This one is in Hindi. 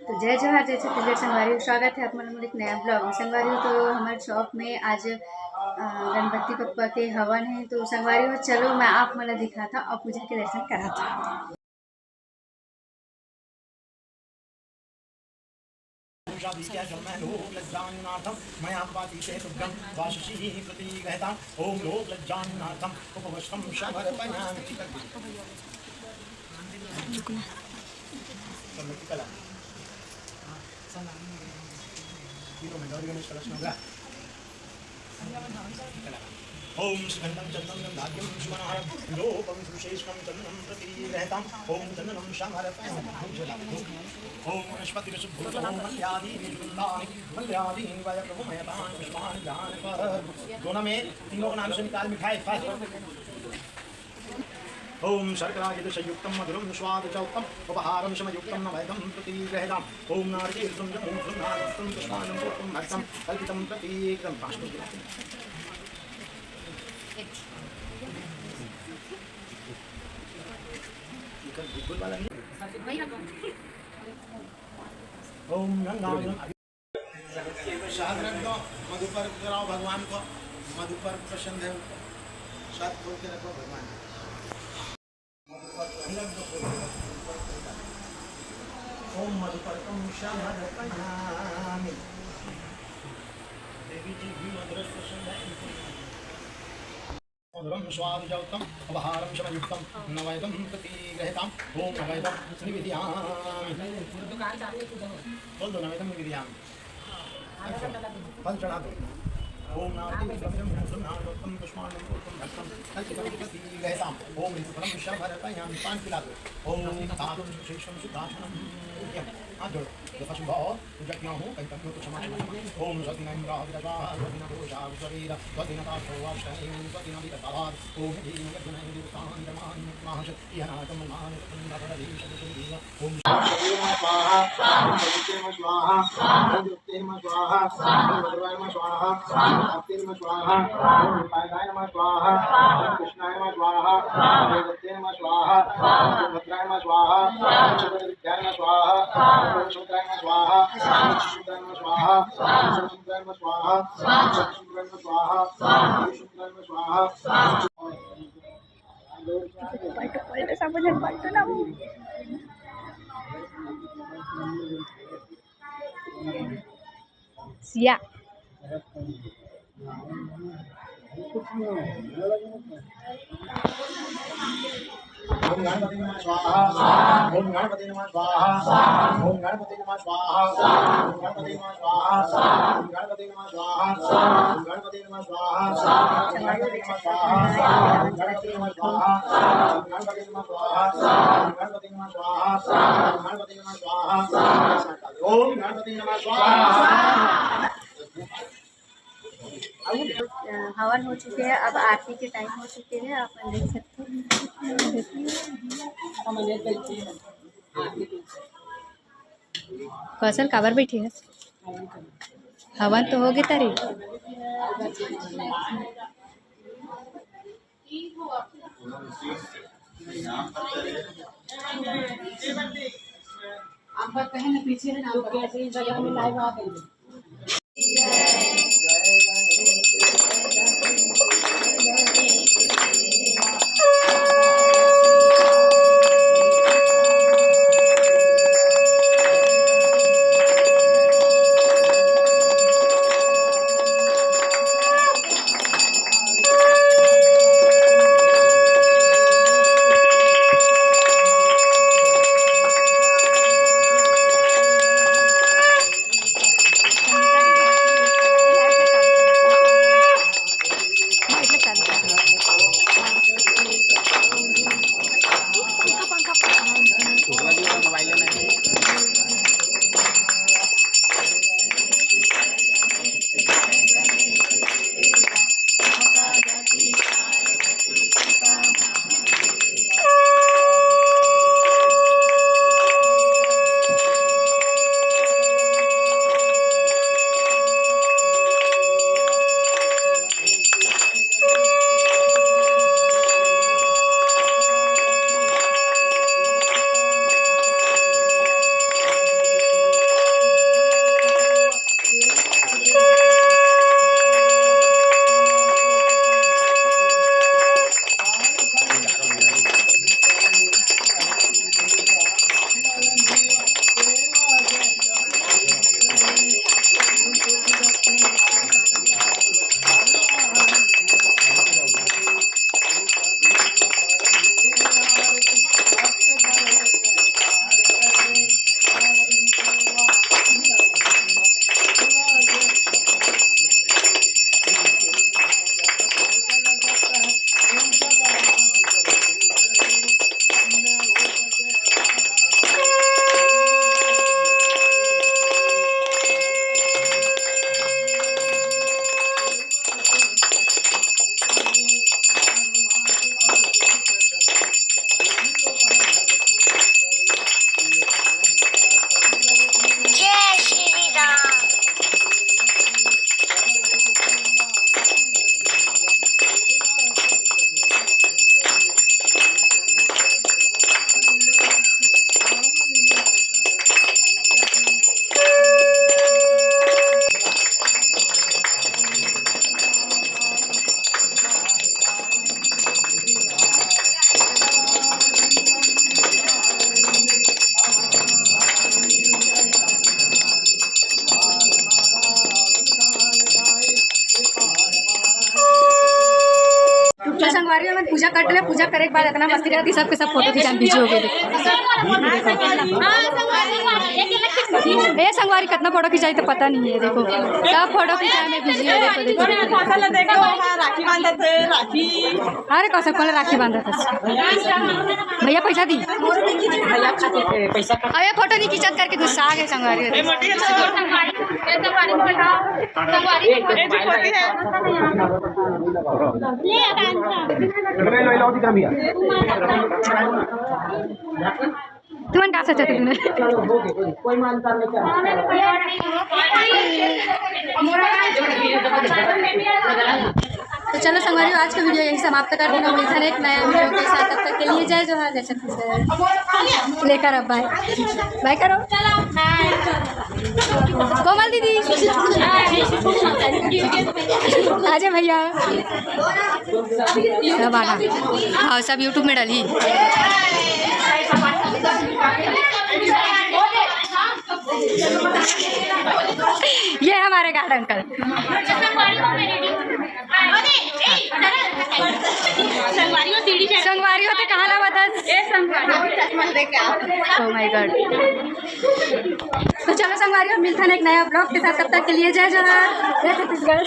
तो जय जोहार जय छत्तीसगढ़ संगवारी, स्वागत है आप मन एक नया ब्लॉग में। संगवारी तो हमारे शॉप में आज गणपति पप्पा के हवन है, तो संगवारी हो चलो मैं आप मन दिखाता और पूजा के दर्शन कराता। ओम सुगंधम चंदनम गंधाद्यम शिवनाहरम लोकम सुशेषम चंदनम प्रति रहताम ओम चंदनम श्यामरताम ओम वनस्पति सुभूतम मल्यादि निजुंदानि मल्यादि वय प्रभुमयतान पुष्पान ज्ञान पर दोनों में तीनों का नाम से निकाल मिठाई फास्ट ओम शर्करायुध संयुक्तम मधुरम स्वाद चौक्तम उपहारम समयुक्तम नवैदम प्रति रहताम ओम नारिकेलम जमुम सुनारस्तम पुष्पानम पुष्पम भक्तम कल्पितम प्रति एकदम फास्ट ओम मधुपर कराओ भगवान को, मधुपर प्रसन्न है, साथ खोल के रखो भगवान। ओम मधुपर्कम श्यामरपयामि देवी जी भी मधुर प्रसन्न है। मधुरम स्वादुजौतम उपहारम शमयुक्तम नवैदम प्रति रहताम ओम नवैदम निवेदयामि बोल दो नवैदम निवेदयामि फल चढ़ा दो ओम नारकेलम सुनारतम पुष्पाणम पुष्पम भक्तम कल्पितम प्रति रहताम ओम ऋतुफलम शमरपयामि पान पिला दो ओम तातुम सुशेषम सुदासनम हाथ जोड़ो जब शुभ पूजज्ञ हूँ कहीं तक तो क्षमा ओम स्वदिन इंद्राविदगा स्वदिन दोषा विश्ववीर स्वदिन काशो वाष्टनेम स्वदिन विदतावाद ओम दीन गद्गुणैः देवतान् धर्मान् मुक्माः इहनाकं मान सुन्दरधीश सुन्दरीय ओम शरीरम स्वाहा पवित्रम स्वाहा भद्रतेम स्वाहा भद्रवायम स्वाहा भक्तिम स्वाहा पादाय नमः स्वाहा कृष्णाय नमः स्वाहा देवते नमः स्वाहा भद्राय नमः स्वाहा विद्याय नमः स्वाहा शुद्राय नमः स्वाहा शुद्राय नमः स्वाहा शुद्राय नमः स्वाहा शुद्राय नमः स्वाहा शुद्राय नमः स्वाहा पलट साबुन पलट ना सिया ओम गणपति नमः स्वाहा ओम गणपति नमः स्वाहा ओम गणपति नमः स्वाहा ओम गणपति नमः स्वाहा ओम गणपति नमः स्वाहा ओम गणपति नमः स्वाहा ओम गणपति नमः स्वाहा ओम गणपति नमः स्वाहा ओम गणपति नमः स्वाहा ओम गणपति नमः स्वाहा ओम गणपति नमः स्वाहा ओम गणपति नमः स्वाहा। हवन हो चुके हैं, अब आरती के टाइम हो चुके हैं, आप देख सकते हैं। कौशल काबर बैठी है, हवन तो हो गए तारी। आप कहीं ना पीछे है ना, तो कैसे जगह में लाइव आ गई। संगवारी में पूजा कर ले, पूजा करे के बाद इतना मस्ती करती सबके सब फोटो खिंचा वीडियो हो गए। ए संगवारी कितना फोटो खिंचाई तो पता नहीं है, देखो सब फोटो खिंचाए में बिजी है। देखो देखो राखी बांधे थे, राखी अरे कौशल कौन राखी बांधा था भैया पैसा दी पैसा अरे फोटो नहीं खिंचत करके गुस्सा आ गए संगवारी। तुमने क्या सोचा तुमने? कोई मानता नहीं तो चलो संगवारी आज का वीडियो यही समाप्त कर देना। मिलता है एक नया वीडियो के साथ, तब तक के लिए जय जोहार, जय छत्तीसगढ़। लेकर अब बाय बाय करो कोमल दीदी, आजा भैया सब आना। हाँ सब यूट्यूब में डाली। ये हमारे गार्ड अंकल संगवारी होते कहाँ ना बता। Oh my God. तो चलो संगवारी मिलता है एक नया ब्लॉग के साथ, तब तक के लिए जय जोहार, जय छत्तीसगढ़।